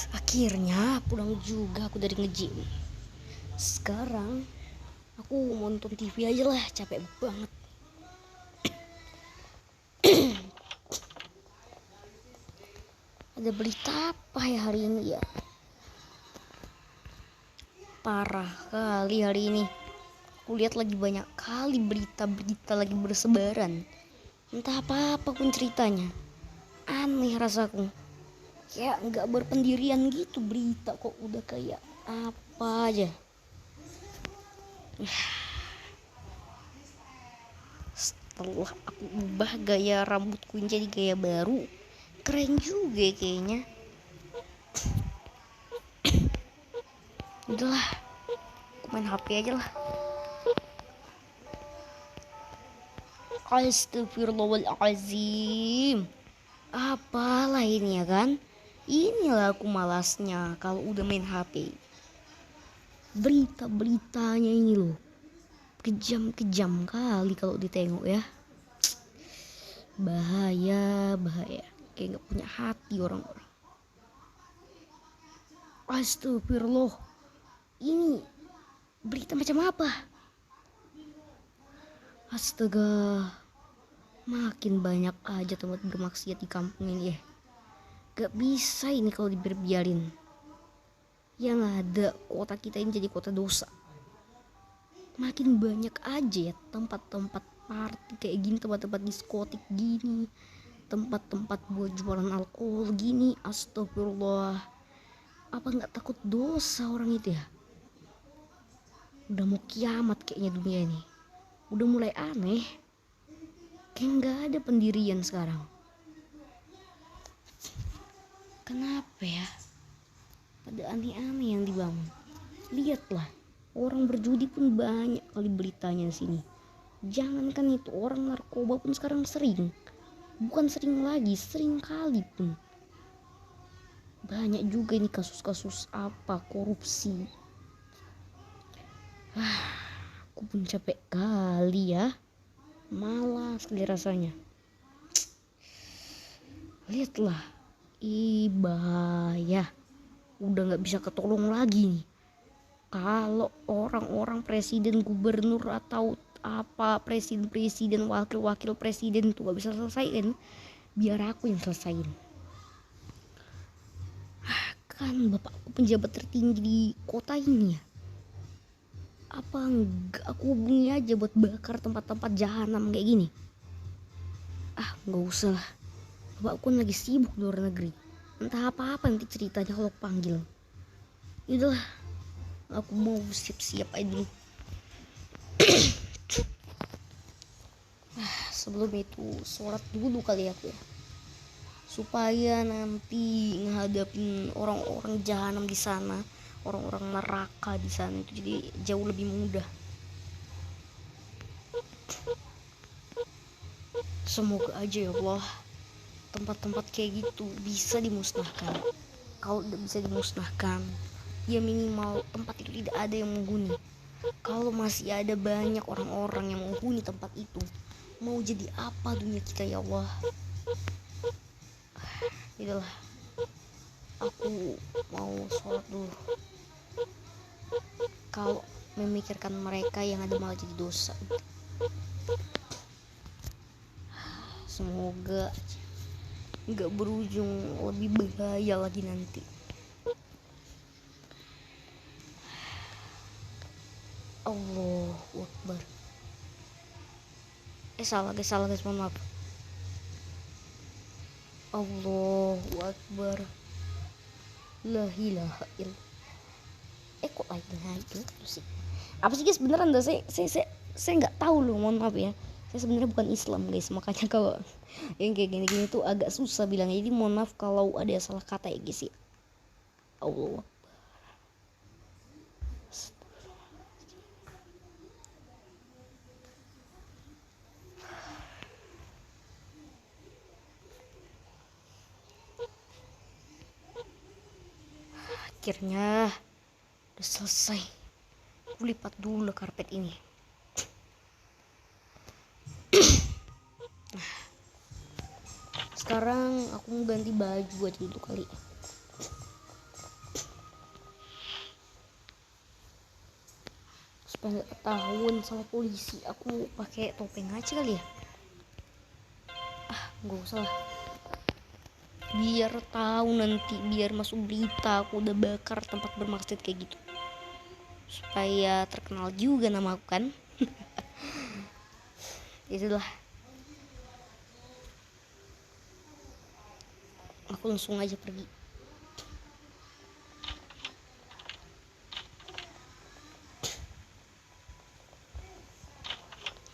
Akhirnya pulang juga aku dari nge-gym. Sekarang aku mau nonton TV aja lah, capek banget. Ada berita apa ya hari ini ya? Parah kali hari ini. Aku lihat lagi banyak kali berita-berita lagi bersebaran. Entah apa-apa pun ceritanya. Aneh rasaku. Kayak nggak berpendirian gitu berita kok udah kayak apa aja. Setelah aku ubah gaya rambutku jadi gaya baru, keren juga kayaknya. Udahlah, aku main HP aja lah. Astagfirullahaladzim. Apalah ini ya kan? Inilah aku malasnya kalau udah main HP. Berita-beritanya ini loh, kejam-kejam kali kalau ditengok ya. Bahaya. Kayak gak punya hati orang-orang. Astagfirullah. Ini berita macam apa? Astaga. Makin banyak aja tempat bermaksiat di kampung ini ya. Gak bisa ini kalau dibiarin. Yang ada kota kita ini jadi kota dosa. Makin banyak aja ya tempat-tempat party kayak gini, tempat-tempat diskotik gini, tempat-tempat buat jualan alkohol gini. Astagfirullah. Apa gak takut dosa orang itu ya? Udah mau kiamat kayaknya dunia ini. Udah mulai aneh. Kayak gak ada pendirian sekarang. Kenapa ya? Ada aneh-aneh yang dibangun. Lihatlah, orang berjudi pun banyak kali beritanya di sini. Jangankan itu, orang narkoba pun sekarang sering. Bukan sering lagi, sering kali pun. Banyak juga ini kasus-kasus korupsi. Aku pun capek kali ya. Malas sekali rasanya. Lihatlah, bahaya. Udah gak bisa ketolong lagi nih. Kalau orang-orang presiden, gubernur atau presiden, wakil presiden itu gak bisa selesaiin, biar aku yang selesaiin. Kan bapakku penjabat tertinggi di kota ini ya. Apa enggak aku hubungi aja buat bakar tempat-tempat jahanam kayak gini? Gak usah lah. Bapakku lagi sibuk di luar negeri. Entah apa-apa nanti ceritanya kalau panggil. Yaudahlah, aku mau siap-siap aja dulu. Sebelum itu sholat dulu kali aku ya, supaya nanti menghadapin orang-orang jahanam di sana, orang-orang neraka di sana itu jadi jauh lebih mudah. Semoga aja ya Allah tempat-tempat kayak gitu bisa dimusnahkan. Kalau tidak bisa dimusnahkan, ya minimal tempat itu tidak ada yang menghuni. Kalau masih ada banyak orang-orang yang menghuni tempat itu, mau jadi apa dunia kita ya Allah? Itulah, aku mau sholat dulu. Kalau memikirkan mereka yang ada malah jadi dosa. Semoga nggak berujung lebih bahaya lagi nanti. Allahu Akbar. Salah guys, mohon maaf. Allahu Akbar. La ilaha illallah. Kok la ilaha illallah sih? Apa sih guys, beneran dah saya nggak tahu loh, mohon maaf ya. Saya sebenarnya bukan Islam guys, makanya kalau yang kayak gini-gini tuh agak susah bilangnya. Jadi mohon maaf kalau ada salah kata ya guys ya. Allah. Akhirnya udah selesai. Aku lipat dulu karpet ini. Sekarang aku mau ganti baju aja dulu kali. supaya nggak ketahuan sama polisi. Aku pakai topeng aja kali ya. Nggak usah lah, biar tahu nanti, biar masuk berita aku udah bakar tempat bermaksud kayak gitu, supaya terkenal juga nama aku kan. Itulah, aku langsung aja pergi.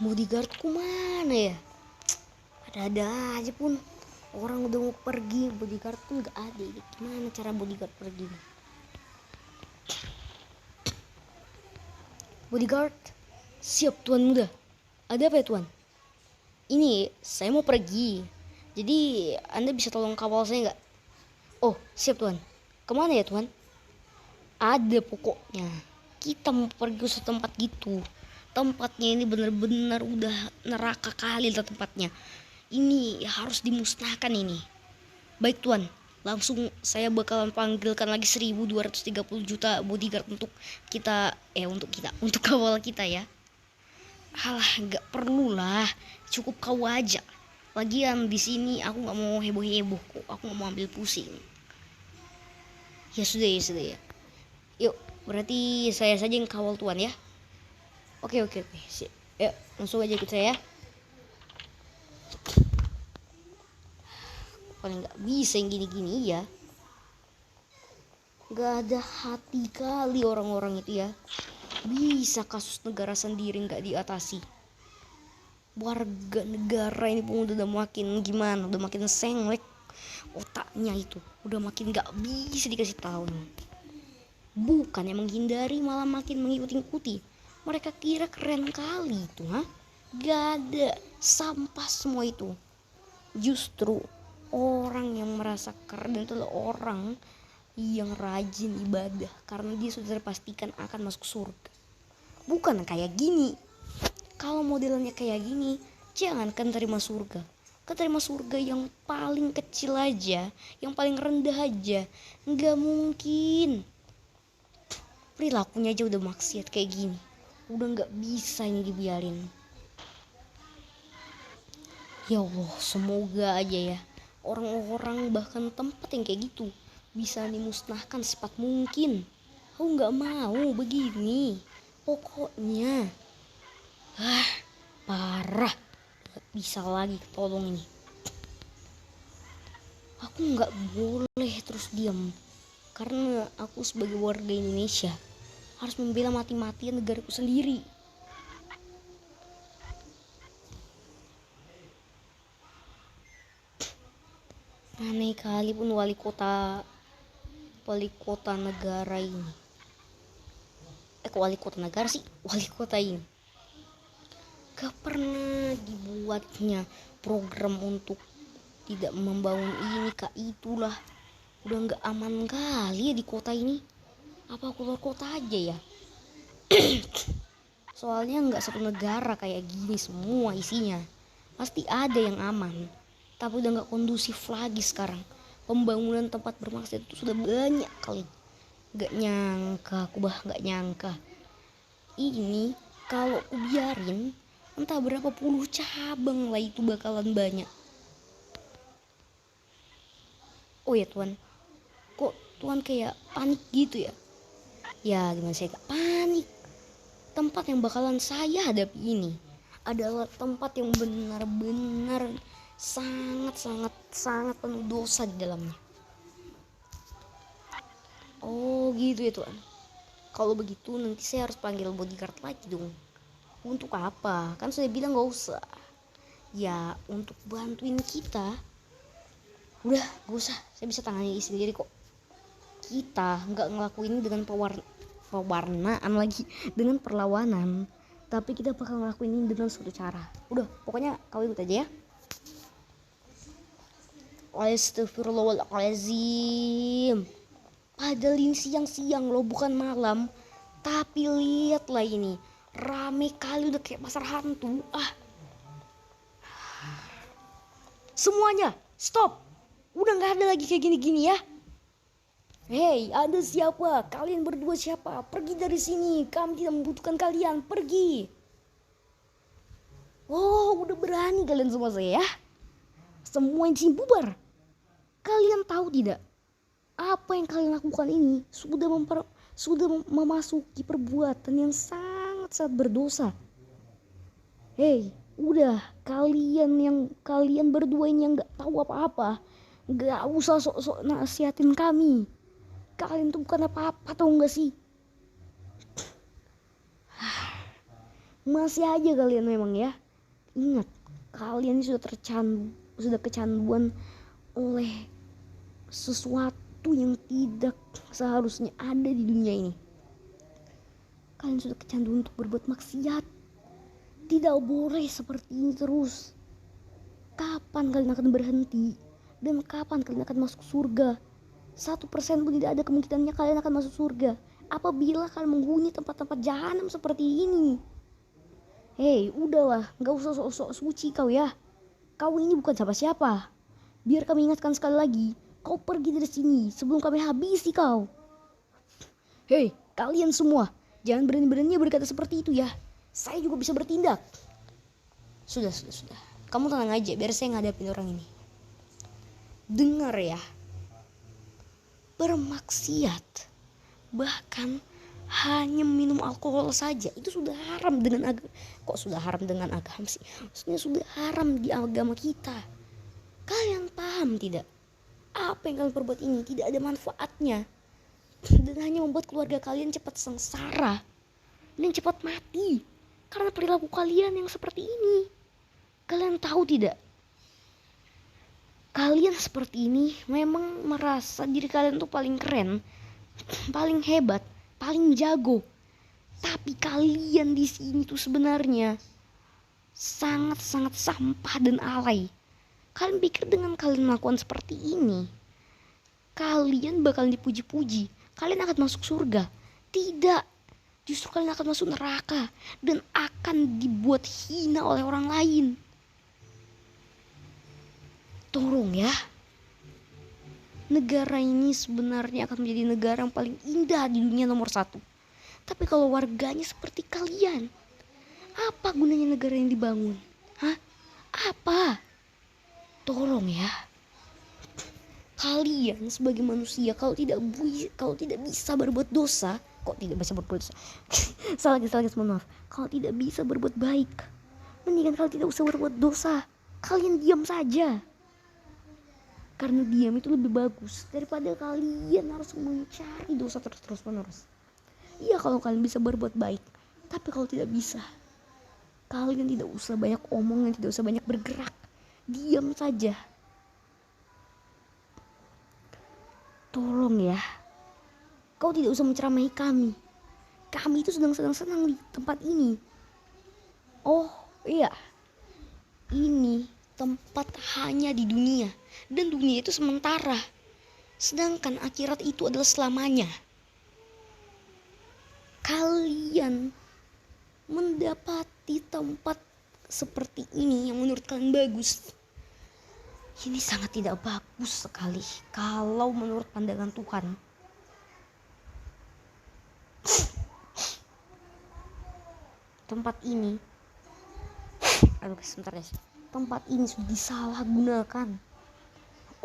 Bodyguardku mana ya? Ada-ada aja pun, orang udah mau pergi, bodyguard pun nggak ada. Gimana cara bodyguard pergi? Bodyguard, siap tuan muda. Ada apa ya tuan? Ini saya mau pergi, jadi Anda bisa tolong kawal saya nggak? Oh siap tuan. Kemana ya tuan? Ada pokoknya, kita mau pergi ke suatu tempat gitu. Tempatnya ini benar-benar udah neraka kali lah tempatnya. Ini harus dimusnahkan ini. Baik tuan, langsung saya bakalan panggilkan lagi 1230 juta bodyguard untuk untuk kawal kita ya. Alah, nggak perlu lah, cukup kau aja. Lagian di sini aku nggak mau heboh-heboh kok, aku nggak mau ambil pusing. Ya sudah ya. Yuk, berarti saya saja yang kawal tuan ya. Oke. Yuk, langsung aja ikut saya. Paling nggak bisa yang gini-gini ya. Nggak ada hati kali orang-orang itu ya. Bisa kasus negara sendiri nggak diatasi. Warga negara ini pun udah makin gimana, udah makin senglek otaknya itu, udah makin nggak bisa dikasih tahu. Bukannya menghindari, malah makin mengikuti-ikuti. Mereka kira keren kali itu, Gak ada, sampah semua itu. Justru orang yang merasa keren itu adalah orang yang rajin ibadah, karena dia sudah terpastikan akan masuk surga. Bukan kayak gini. Kalau modelnya kayak gini, jangankan terima surga. Keterima surga yang paling kecil aja, yang paling rendah aja, nggak mungkin. Perilakunya aja udah maksiat kayak gini, udah nggak bisa ini dibiarin. Ya Allah, semoga aja ya orang-orang bahkan tempat yang kayak gitu bisa dimusnahkan secepat mungkin. Aku nggak mau begini, pokoknya. Parah, nggak bisa lagi ketolong ini. Aku nggak boleh terus diam, karena aku sebagai warga Indonesia harus membela mati-matian negaraku sendiri. Aneh kali pun wali kota negara ini. Kok wali kota negara sih? Wali kota ini gak pernah dibuatnya program untuk tidak membangun ini kak itulah. Udah gak aman kali ya di kota ini. Apa keluar kota aja ya? Soalnya gak satu negara kayak gini semua isinya. Pasti ada yang aman, tapi udah gak kondusif lagi sekarang. Pembangunan tempat bermaksud itu sudah banyak kali. Gak nyangka ini kalau aku biarin, entah berapa puluh cabang lah itu bakalan banyak. Oh ya Tuan, kok Tuan kayak panik gitu ya? Ya gimana saya gak panik. Tempat yang bakalan saya hadapi ini adalah tempat yang benar-benar sangat penuh dosa di dalamnya. Oh gitu ya Tuan. Kalau begitu nanti saya harus panggil bodyguard lagi dong. Untuk apa? Kan sudah bilang gak usah. Ya untuk bantuin kita. Udah gak usah, saya bisa tangani sendiri kok. Kita gak ngelakuin dengan pewarnaan lagi, dengan perlawanan, tapi kita bakal ngelakuin ini dengan suatu cara. Udah pokoknya kau ikut aja ya. Astagfirullahaladzim. Padahal ini siang-siang loh, bukan malam. Tapi lihatlah ini, rame kali, udah kayak pasar hantu. Semuanya stop. Udah gak ada lagi kayak gini-gini ya. Hei, ada siapa? Kalian berdua siapa? Pergi dari sini. Kami tidak membutuhkan kalian. Pergi. Oh, udah berani kalian semua saya ya. Semua yang sini bubar. Kalian tahu tidak? Apa yang kalian lakukan ini sudah memasuki perbuatan yang sangat berdosa. Hei, udah kalian berdua ini yang nggak tahu apa-apa, nggak usah sok-sok nasihatin kami. Kalian tuh bukan apa-apa, tau nggak sih? Masih aja kalian memang ya. Ingat, kalian sudah kecanduan oleh sesuatu yang tidak seharusnya ada di dunia ini. Kalian sudah kecanduan untuk berbuat maksiat. Tidak boleh seperti ini terus. Kapan kalian akan berhenti? Dan kapan kalian akan masuk surga? 1% pun tidak ada kemungkinannya kalian akan masuk surga apabila kalian menghuni tempat-tempat jahanam seperti ini. Hei, udahlah, gak usah sok-sok suci kau ya. Kau ini bukan siapa-siapa. Biar kami ingatkan sekali lagi, kau pergi dari sini sebelum kami habisi kau. Hei, kalian semua, jangan berani-beraninya berkata seperti itu ya. Saya juga bisa bertindak. Sudah. Kamu tenang aja, biar saya ngadapin orang ini. Dengar ya, bermaksiat, bahkan hanya minum alkohol saja itu sudah haram dengan agama. Kok sudah haram dengan agama sih? Maksudnya sudah haram di agama kita. Kalian paham tidak? Apa yang kalian perbuat ini tidak ada manfaatnya dan hanya membuat keluarga kalian cepat sengsara dan cepat mati karena perilaku kalian yang seperti ini. Kalian tahu tidak? Kalian seperti ini memang merasa diri kalian tuh paling keren, paling hebat, paling jago. Tapi kalian di sini tuh sebenarnya sangat sampah dan alay. Kalian pikir dengan kalian melakukan seperti ini, kalian bakal dipuji-puji, kalian akan masuk surga? Tidak, justru kalian akan masuk neraka dan akan dibuat hina oleh orang lain. Tolong ya, negara ini sebenarnya akan menjadi negara yang paling indah di dunia nomor 1. Tapi kalau warganya seperti kalian, apa gunanya negara yang dibangun? Hah? Apa? Tolong ya, kalian sebagai manusia kalau tidak bisa berbuat dosa, kok tidak bisa berbuat dosa? salah lagi, mohon maaf. Kalau tidak bisa berbuat baik, mendingan kalian tidak usah berbuat dosa. Kalian diam saja. Karena diam itu lebih bagus daripada kalian harus mencari dosa terus menerus. Iya, kalau kalian bisa berbuat baik, tapi kalau tidak bisa, kalian tidak usah banyak omong dan tidak usah banyak bergerak. Diam saja. Tolong ya, kau tidak usah menceramahi kami. Kami itu sedang senang-senang di tempat ini. Oh iya, ini tempat hanya di dunia, dan dunia itu sementara, sedangkan akhirat itu adalah selamanya. Kalian mendapati tempat seperti ini yang menurut kalian bagus, ini sangat tidak bagus sekali kalau menurut pandangan Tuhan. Tempat ini, sebentar guys. Tempat ini sudah disalahgunakan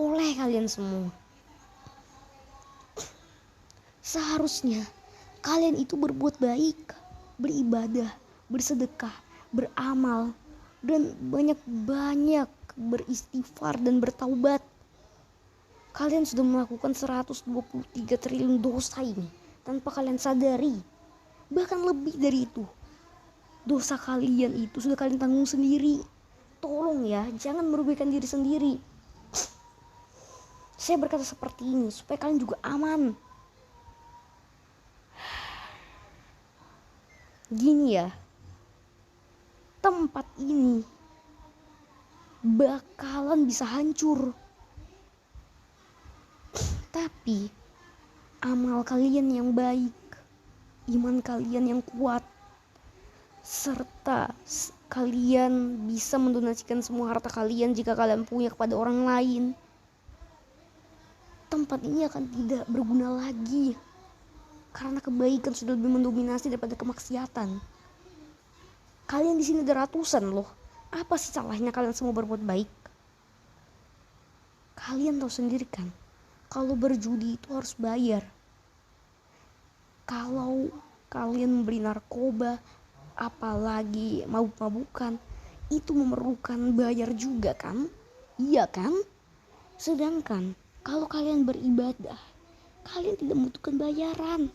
oleh kalian semua. Seharusnya kalian itu berbuat baik, beribadah, bersedekah, beramal, dan banyak-banyak beristighfar dan bertaubat. Kalian sudah melakukan 123 triliun dosa ini tanpa kalian sadari. Bahkan lebih dari itu. Dosa kalian itu sudah kalian tanggung sendiri. Tolong ya, jangan merugikan diri sendiri. Saya berkata seperti ini supaya kalian juga aman. Gini ya, tempat ini bakalan bisa hancur, tapi amal kalian yang baik, iman kalian yang kuat, serta kalian bisa mendonasikan semua harta kalian jika kalian punya kepada orang lain, tempat tempat ini akan tidak berguna lagi. Karena kebaikan sudah lebih mendominasi daripada kemaksiatan. Kalian di sini ada ratusan loh. Apa sih salahnya kalian semua berbuat baik? Kalian tahu sendiri kan, kalau berjudi itu harus bayar. Kalau kalian membeli narkoba, apalagi mabuk-mabukan, itu memerlukan bayar juga kan? Iya kan? Sedangkan kalau kalian beribadah, kalian tidak membutuhkan bayaran.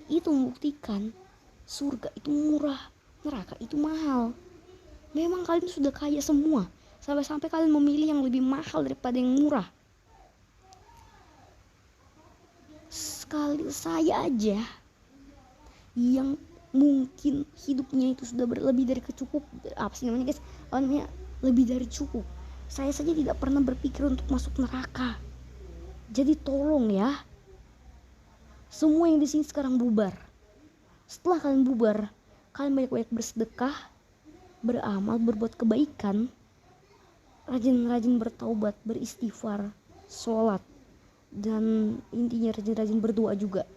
Itu membuktikan surga itu murah, neraka itu mahal. Memang kalian sudah kaya semua, sampai-sampai kalian memilih yang lebih mahal daripada yang murah. Sekali saya aja yang mungkin hidupnya itu sudah lebih dari cukup, apa sih namanya guys, lebih dari cukup. Saya saja tidak pernah berpikir untuk masuk neraka. Jadi tolong ya, semua yang di sini sekarang bubar. Setelah kalian bubar, kalian banyak-banyak bersedekah, beramal, berbuat kebaikan, rajin-rajin bertaubat, beristighfar, sholat, dan intinya rajin-rajin berdoa juga.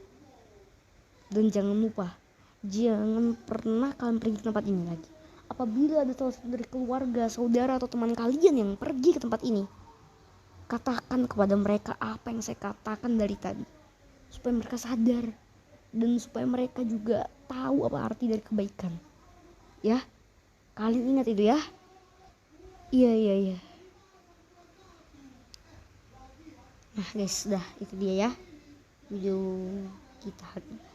Dan jangan lupa, jangan pernah kalian pergi ke tempat ini lagi. Apabila ada salah satu dari keluarga, saudara, atau teman kalian yang pergi ke tempat ini, katakan kepada mereka apa yang saya katakan dari tadi, supaya mereka sadar dan supaya mereka juga tahu apa arti dari kebaikan. Ya, kalian ingat itu ya. Iya. Nah guys, dah itu dia ya video kita hari ini.